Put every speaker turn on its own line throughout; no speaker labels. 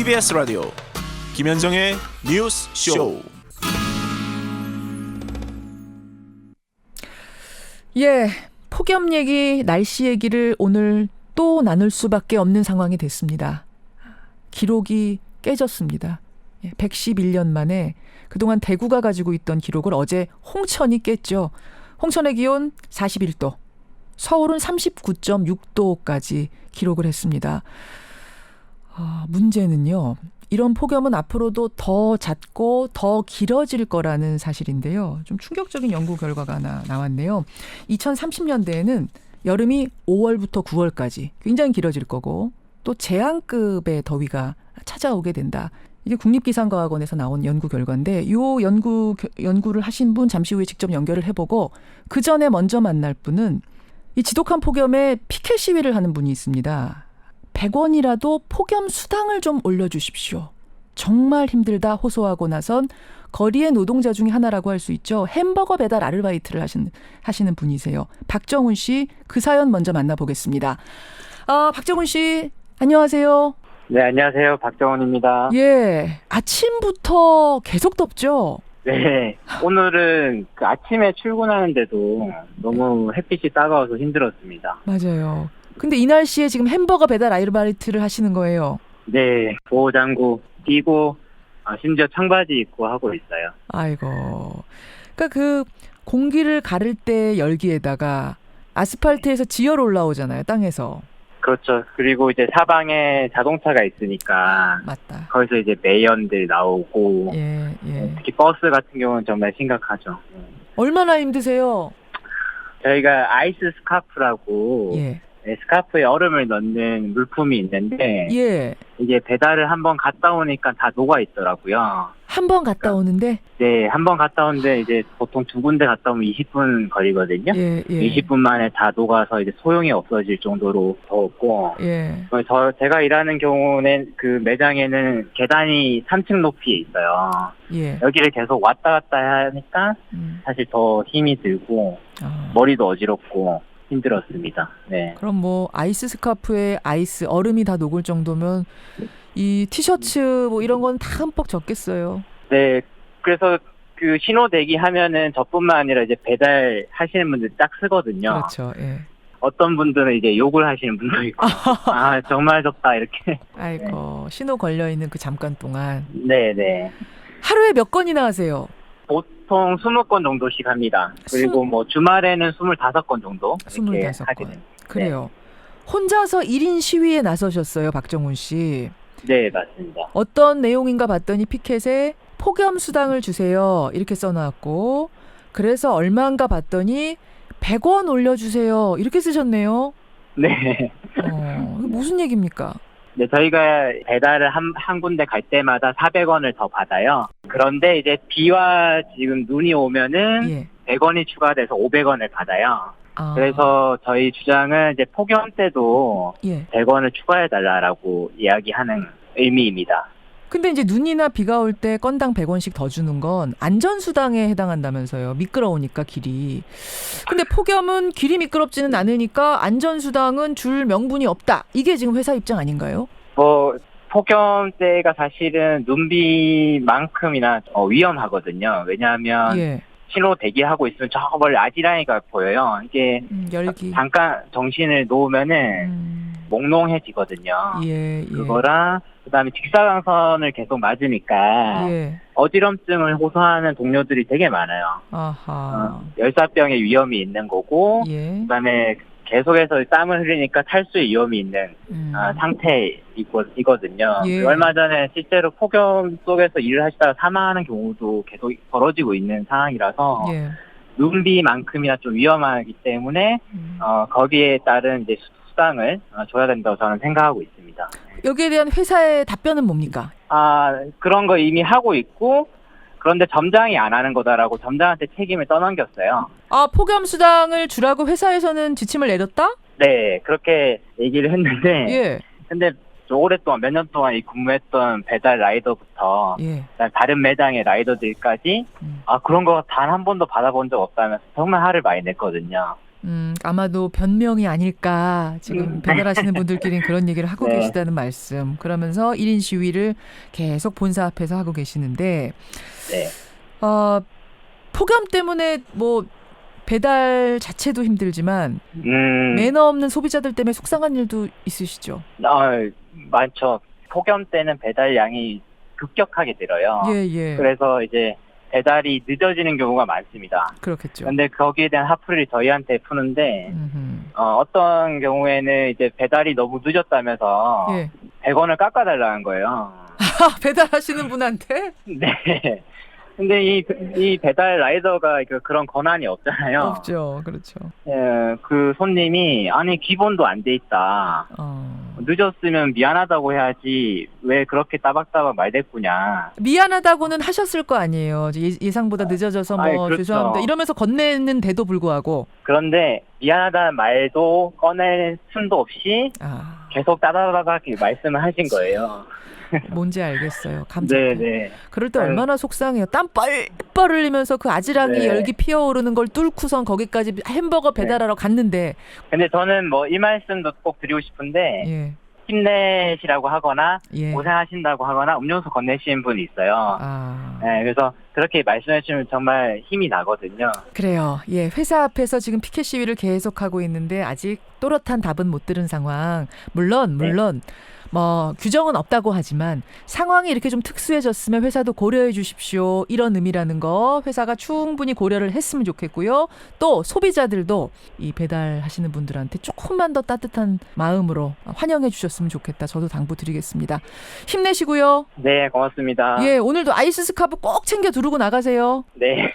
TBS 라디오 김현정의 뉴스 쇼.
예, 폭염 얘기, 날씨 얘기를 오늘 또 나눌 수밖에 없는 상황이 됐습니다. 기록이 깨졌습니다. 111년 만에 그동안 대구가 가지고 있던 기록을 어제 홍천이 깼죠. 홍천의 기온 41도, 서울은 39.6도까지 기록을 했습니다. 문제는요, 이런 폭염은 앞으로도 더 잦고 더 길어질 거라는 사실인데요. 좀 충격적인 연구 결과가 하나 나왔네요. 2030년대에는 여름이 5월부터 9월까지 굉장히 길어질 거고, 또 재앙급의 더위가 찾아오게 된다. 이게 국립기상과학원에서 나온 연구 결과인데, 이 연구를 하신 분 잠시 후에 직접 연결을 해보고, 그 전에 먼저 만날 분은 이 지독한 폭염에 피켓 시위를 하는 분이 있습니다. 100원이라도 폭염 수당을 좀 올려주십시오. 정말 힘들다 호소하고 나선 거리의 노동자 중에 하나라고 할 수 있죠. 햄버거 배달 아르바이트를 하시는 분이세요. 박정훈 씨, 그 사연 먼저 만나보겠습니다. 박정훈 씨, 안녕하세요.
네, 안녕하세요. 박정훈입니다.
예, 아침부터 계속 덥죠?
네, 오늘은 그 아침에 출근하는데도 너무 햇빛이 따가워서 힘들었습니다.
맞아요. 근데 이 날씨에 지금 햄버거 배달 아르바이트를 하시는 거예요?
네, 보호장구 끼고 심지어 청바지 입고 하고 있어요.
아이고. 그러니까 그 공기를 가를 때 열기에다가 아스팔트에서 지열 올라오잖아요, 땅에서.
그렇죠. 그리고 이제 사방에 자동차가 있으니까
맞다.
거기서 이제 매연들 나오고
예.
특히 버스 같은 경우는 정말 심각하죠.
얼마나 힘드세요?
저희가 아이스 스카프라고
예.
네, 스카프에 얼음을 넣는 물품이 있는데
예.
이게 배달을 한번 갔다 오니까 다 녹아 있더라고요.
한 번 갔다 오는데?
네, 한 번 갔다 오는데 이제 보통 두 군데 갔다 오면 20분 걸리거든요.
예.
20분 만에 다 녹아서 이제 소용이 없어질 정도로 더웠고.
예.
제가 일하는 경우는 그 매장에는 계단이 3층 높이에 있어요.
예.
여기를 계속 왔다 갔다 하니까 사실 더 힘이 들고 머리도 어지럽고 힘들었습니다. 네.
그럼 뭐 아이스 스카프에 아이스 얼음이 다 녹을 정도면 이 티셔츠 뭐 이런 건 다 흠뻑 젖겠어요.
네. 그래서 그 신호 대기 하면은 저뿐만 아니라 이제 배달 하시는 분들 딱 쓰거든요.
그렇죠. 예.
어떤 분들은 이제 욕을 하시는 분도 있고, 정말 덥다 이렇게.
아이고, 신호 걸려 있는 그 잠깐 동안.
네네.
하루에 몇 건이나 하세요?
보통 20건 정도씩 합니다. 그리고 뭐 주말에는 25건 정도 이렇게
25건.
하게 됩니다.
그래요. 혼자서 1인 시위에 나서셨어요, 박정훈 씨.
네, 맞습니다.
어떤 내용인가 봤더니 피켓에 폭염 수당을 주세요 이렇게 써놨고, 그래서 얼마인가 봤더니 100원 올려주세요 이렇게 쓰셨네요.
네.
이게 무슨 얘기입니까?
네, 저희가 배달을 한 군데 갈 때마다 400원을 더 받아요. 그런데 이제 비와 지금 눈이 오면은
예.
100원이 추가돼서 500원을 받아요. 그래서 저희 주장은 이제 폭염 때도
예.
100원을 추가해달라고 이야기하는 의미입니다.
근데 이제 눈이나 비가 올 때 건당 100원씩 더 주는 건 안전수당에 해당한다면서요. 미끄러우니까 길이. 근데 폭염은 길이 미끄럽지는 않으니까 안전수당은 줄 명분이 없다. 이게 지금 회사 입장 아닌가요?
폭염 때가 사실은 눈비만큼이나 위험하거든요. 왜냐하면
예.
신호 대기하고 있으면 저 멀리 아지랑이가 보여요. 이게
열기.
잠깐 정신을 놓으면은 몽롱해지거든요.
예.
그거랑 그다음에 직사광선을 계속 맞으니까
예.
어지럼증을 호소하는 동료들이 되게 많아요.
아하.
열사병의 위험이 있는 거고,
예.
그다음에 계속해서 땀을 흘리니까 탈수의 위험이 있는 상태이거든요.
예.
얼마 전에 실제로 폭염 속에서 일을 하시다가 사망하는 경우도 계속 벌어지고 있는 상황이라서
예.
눈비만큼이나 좀 위험하기 때문에 거기에 따른 이제 수당을 줘야 된다고 저는 생각하고 있습니다.
여기에 대한 회사의 답변은 뭡니까?
그런 거 이미 하고 있고, 그런데 점장이 안 하는 거다라고 점장한테 책임을 떠넘겼어요.
폭염 수당을 주라고 회사에서는 지침을 내렸다?
네, 그렇게 얘기를 했는데,
예.
근데 오랫동안 몇 년 동안 근무했던 배달 라이더부터
예.
다른 매장의 라이더들까지 그런 거 단 한 번도 받아본 적 없다면서 정말 화를 많이 냈거든요.
아마도 변명이 아닐까. 지금 배달하시는 분들끼리는 그런 얘기를 하고
네.
계시다는 말씀. 그러면서 1인 시위를 계속 본사 앞에서 하고 계시는데
네.
폭염 때문에 뭐 배달 자체도 힘들지만 매너 없는 소비자들 때문에 속상한 일도 있으시죠?
많죠. 폭염 때는 배달량이 급격하게 늘어요.
예.
그래서 이제 배달이 늦어지는 경우가 많습니다.
그렇겠죠.
근데 거기에 대한 화풀이를 저희한테 푸는데 어떤 경우에는 이제 배달이 너무 늦었다면서
예.
100원을 깎아달라는 거예요.
배달하시는 분한테?
네. 근데 이 배달 라이더가 그런 권한이 없잖아요.
없죠. 그렇죠.
예, 그 손님이 아니 기본도 안 돼 있다. 늦었으면 미안하다고 해야지 왜 그렇게 따박따박 말대꾸냐.
미안하다고는 하셨을 거 아니에요. 예상보다 늦어져서 뭐
그렇죠.
죄송합니다. 이러면서 건네는데도 불구하고.
그런데 미안하다는 말도 꺼낼 틈도 없이 계속 따다다닥 말씀을 하신 거예요.
뭔지 알겠어요. 감사해요.
네네.
그럴 때 얼마나 속상해요. 땀 뻘뻘 흘리면서 그 아지랑이
네.
열기 피어오르는 걸 뚫고선 거기까지 햄버거 배달하러 갔는데.
근데 저는 뭐 이 말씀도 꼭 드리고 싶은데
예.
힘내시라고 하거나
예.
고생하신다고 하거나 음료수 건네시는 분이 있어요. 네, 그래서 그렇게 말씀해 주시면 정말 힘이 나거든요.
그래요. 예, 회사 앞에서 지금 피켓 시위를 계속하고 있는데 아직 또렷한 답은 못 들은 상황. 물론 뭐 규정은 없다고 하지만 상황이 이렇게 좀 특수해졌으면 회사도 고려해 주십시오. 이런 의미라는 거 회사가 충분히 고려를 했으면 좋겠고요. 또 소비자들도 이 배달하시는 분들한테 조금만 더 따뜻한 마음으로 환영해 주셨으면 좋겠다. 저도 당부드리겠습니다. 힘내시고요.
네, 고맙습니다.
예, 오늘도 아이스 스카프 꼭 챙겨 두르고 나가세요.
네,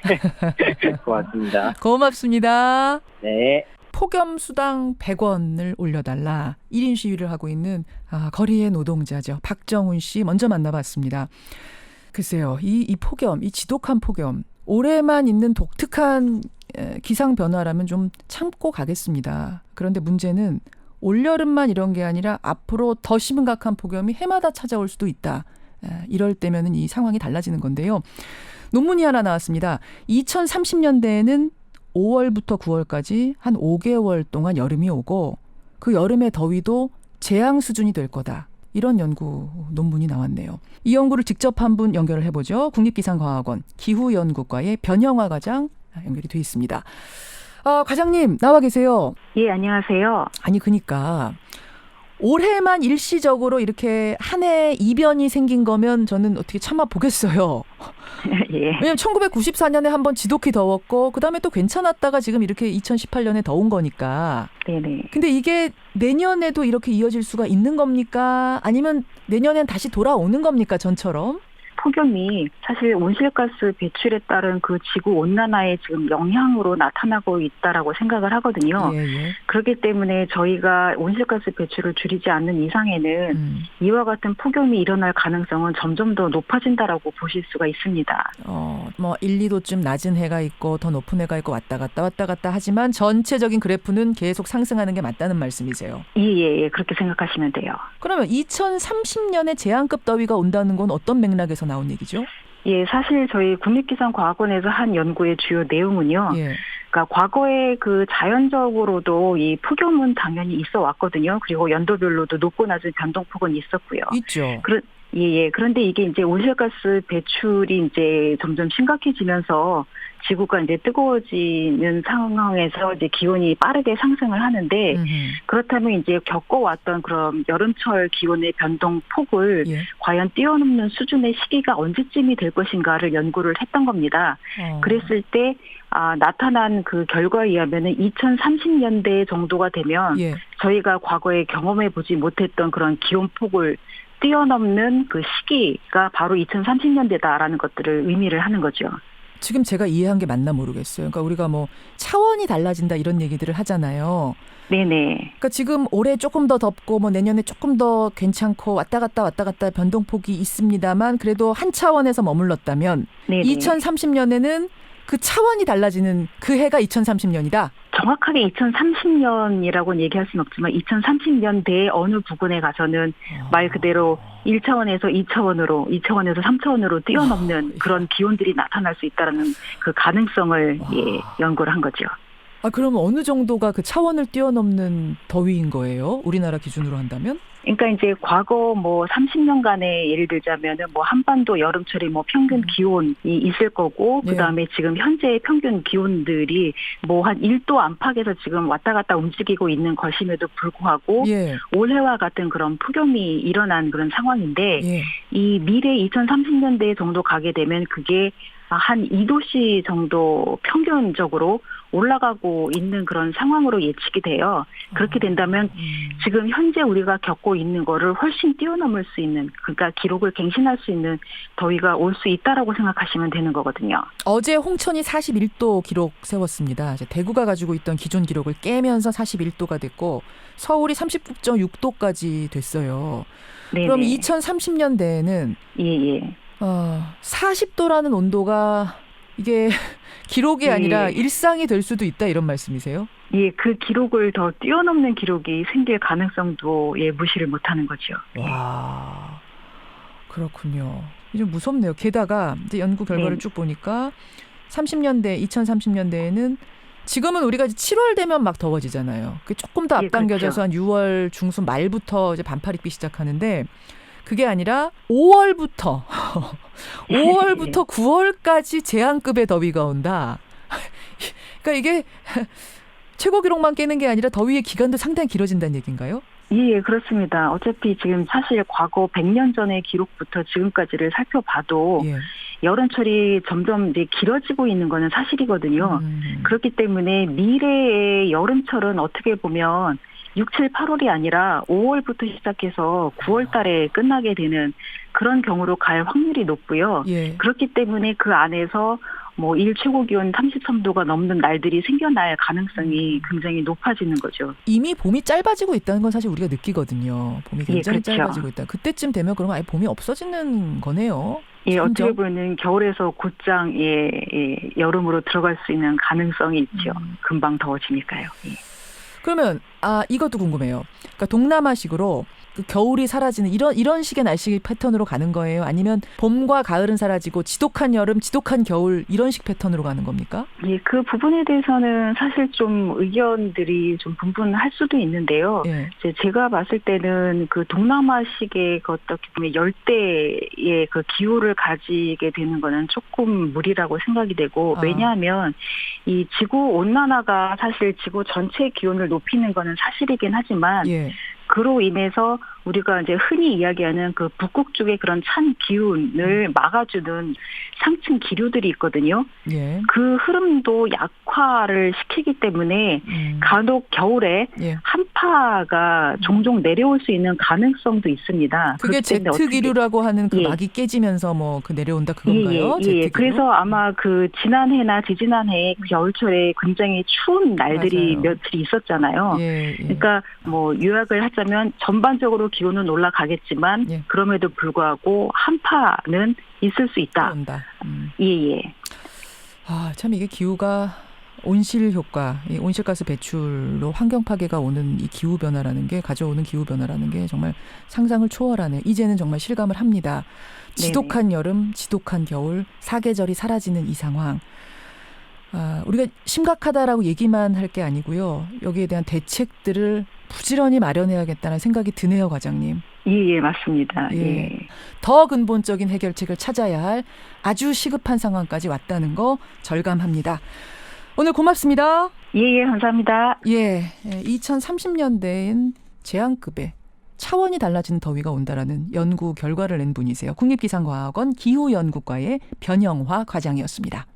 고맙습니다.
고맙습니다.
네.
폭염 수당 100원을 올려달라 1인 시위를 하고 있는 거리의 노동자죠. 박정훈 씨 먼저 만나봤습니다. 글쎄요. 이 폭염, 이 지독한 폭염, 올해만 있는 독특한 기상 변화라면 좀 참고 가겠습니다. 그런데 문제는 올여름만 이런 게 아니라 앞으로 더 심각한 폭염이 해마다 찾아올 수도 있다. 이럴 때면은 이 상황이 달라지는 건데요. 논문이 하나 나왔습니다. 2030년대에는 5월부터 9월까지 한 5개월 동안 여름이 오고 그 여름의 더위도 재앙 수준이 될 거다. 이런 연구 논문이 나왔네요. 이 연구를 직접 한 분 연결을 해보죠. 국립기상과학원 기후연구과의 변영화 과장 연결이 돼 있습니다. 과장님 나와 계세요.
예, 안녕하세요.
아니 그러니까 올해만 일시적으로 이렇게 한 해 이변이 생긴 거면 저는 어떻게 참아 보겠어요.
예.
왜냐면 1994년에 한번 지독히 더웠고 그다음에 또 괜찮았다가 지금 이렇게 2018년에 더운 거니까.
네네.
근데 이게 내년에도 이렇게 이어질 수가 있는 겁니까? 아니면 내년엔 다시 돌아오는 겁니까? 전처럼?
폭염이 사실 온실가스 배출에 따른 그 지구 온난화의 지금 영향으로 나타나고 있다라고 생각을 하거든요.
예.
그렇기 때문에 저희가 온실가스 배출을 줄이지 않는 이상에는 이와 같은 폭염이 일어날 가능성은 점점 더 높아진다라고 보실 수가 있습니다.
뭐 1, 2도쯤 낮은 해가 있고 더 높은 해가 있고 왔다 갔다 하지만 전체적인 그래프는 계속 상승하는 게 맞다는 말씀이세요.
예. 그렇게 생각하시면 돼요.
그러면 2030년에 재앙급 더위가 온다는 건 어떤 맥락에서 나온 얘기죠?
예, 사실 저희 국립기상과학원에서 한 연구의 주요 내용은요.
예.
그러니까 과거에 그 자연적으로도 이 폭염은 당연히 있어 왔거든요. 그리고 연도별로도 높고 낮은 변동폭은 있었고요.
있죠.
예. 그런데 이게 이제 온실가스 배출이 이제 점점 심각해지면서 지구가 이제 뜨거워지는 상황에서 이제 기온이 빠르게 상승을 하는데 그렇다면 이제 겪어왔던 그런 여름철 기온의 변동폭을 과연 뛰어넘는 수준의 시기가 언제쯤이 될 것인가를 연구를 했던 겁니다. 그랬을 때 나타난 그 결과에 의하면은 2030년대 정도가 되면 저희가 과거에 경험해 보지 못했던 그런 기온폭을 뛰어넘는 그 시기가 바로 2030년대다라는 것들을 의미를 하는 거죠.
지금 제가 이해한 게 맞나 모르겠어요. 그러니까 우리가 뭐 차원이 달라진다 이런 얘기들을 하잖아요.
네네.
그러니까 지금 올해 조금 더 덥고 뭐 내년에 조금 더 괜찮고 왔다 갔다 변동폭이 있습니다만 그래도 한 차원에서 머물렀다면
네네.
2030년에는 그 차원이 달라지는 그 해가 2030년이다.
정확하게 2030년이라고는 얘기할 수는 없지만 2030년대의 어느 부근에 가서는 말 그대로 1차원에서 2차원으로, 2차원에서 3차원으로 뛰어넘는 그런 기온들이 나타날 수 있다는 그 가능성을 연구를 한 거죠.
그러면 어느 정도가 그 차원을 뛰어넘는 더위인 거예요? 우리나라 기준으로 한다면?
그러니까 이제 과거 뭐 30년간의 예를 들자면은 뭐 한반도 여름철에 뭐 평균 기온이 있을 거고
네.
그다음에 지금 현재 평균 기온들이 뭐 한 1도 안팎에서 지금 왔다 갔다 움직이고 있는 것임에도 불구하고
예.
올해와 같은 그런 폭염이 일어난 그런 상황인데
예.
이 미래 2030년대 정도 가게 되면 그게 한 2도씨 정도 평균적으로 올라가고 있는 그런 상황으로 예측이 돼요. 그렇게 된다면 지금 현재 우리가 겪고 있는 거를 훨씬 뛰어넘을 수 있는, 그러니까 기록을 갱신할 수 있는 더위가 올 수 있다라고 생각하시면 되는 거거든요.
어제 홍천이 41도 기록 세웠습니다. 이제 대구가 가지고 있던 기존 기록을 깨면서 41도가 됐고 서울이 39.6도까지 됐어요.
네네.
그럼 2030년대에는
예.
40도라는 온도가 이게 기록이 아니라
예.
일상이 될 수도 있다 이런 말씀이세요?
예, 그 기록을 더 뛰어넘는 기록이 생길 가능성도 무시를 못하는 거죠.
와, 그렇군요. 좀 무섭네요. 게다가 이제 연구 결과를
네.
쭉 보니까 2030년대에는 지금은 우리가 이제 7월 되면 막 더워지잖아요. 그 조금 더
예,
앞당겨져서
그렇죠.
한 6월 중순 말부터 이제 반팔 입기 시작하는데 그게 아니라 5월부터 9월까지 제한급의 더위가 온다. 그러니까 이게 최고 기록만 깨는 게 아니라 더위의 기간도 상당히 길어진다는 얘기인가요?
예, 그렇습니다. 어차피 지금 사실 과거 100년 전의 기록부터 지금까지를 살펴봐도
예.
여름철이 점점 이제 길어지고 있는 거는 사실이거든요. 그렇기 때문에 미래의 여름철은 어떻게 보면 6, 7, 8월이 아니라 5월부터 시작해서 9월 달에 끝나게 되는 그런 경우로 갈 확률이 높고요.
예.
그렇기 때문에 그 안에서 뭐 일 최고 기온 33도가 넘는 날들이 생겨날 가능성이 굉장히 높아지는 거죠.
이미 봄이 짧아지고 있다는 건 사실 우리가 느끼거든요. 봄이 굉장히
그렇죠.
짧아지고 있다. 그때쯤 되면 그러면 아예 봄이 없어지는 거네요.
예,
점점.
어떻게 보면 겨울에서 곧장 여름으로 들어갈 수 있는 가능성이 있죠. 금방 더워지니까요. 예.
그러면 이것도 궁금해요. 그러니까 동남아식으로 그 겨울이 사라지는 이런 식의 날씨 패턴으로 가는 거예요? 아니면 봄과 가을은 사라지고 지독한 여름, 지독한 겨울 이런 식 패턴으로 가는 겁니까?
예, 그 부분에 대해서는 사실 좀 의견들이 좀 분분할 수도 있는데요.
예.
제가 봤을 때는 그 동남아식의 그 어떻게 보면 열대의 그 기후를 가지게 되는 거는 조금 무리라고 생각이 되고, 왜냐하면 이 지구 온난화가 사실 지구 전체 기온을 높이는 거는 사실이긴 하지만
예.
그로 인해서 우리가 이제 흔히 이야기하는 그 북극 쪽의 그런 찬 기운을 막아주는 상층 기류들이 있거든요.
예.
그 흐름도 약화를 시키기 때문에 간혹 겨울에
예.
한파가 종종 내려올 수 있는 가능성도 있습니다.
그게 제트 기류라고 하는 그 막이 깨지면서 뭐 그 내려온다 그건가요?
예. 그래서 아마 그 지난해나 지지난해 그 겨울철에 굉장히 추운 날들이
맞아요.
며칠 있었잖아요.
예.
그러니까 뭐 요약을 하자면 전반적으로 기온은 올라가겠지만
예.
그럼에도 불구하고 한파는 있을 수 있다.
그런다.
예.
참 이게 기후가 온실 효과, 이 온실가스 배출로 환경 파괴가 오는 이 기후 변화라는 게 가져오는 기후 변화라는 게 정말 상상을 초월하네. 이제는 정말 실감을 합니다. 지독한 여름, 지독한 겨울, 사계절이 사라지는 이 상황. 우리가 심각하다라고 얘기만 할 게 아니고요. 여기에 대한 대책들을 부지런히 마련해야겠다는 생각이 드네요, 과장님.
예, 맞습니다.
예. 더 근본적인 해결책을 찾아야 할 아주 시급한 상황까지 왔다는 거 절감합니다. 오늘 고맙습니다.
예, 감사합니다.
2030년대엔 제한급의 차원이 달라지는 더위가 온다라는 연구 결과를 낸 분이세요. 국립기상과학원 기후연구과의 변영화 과장이었습니다.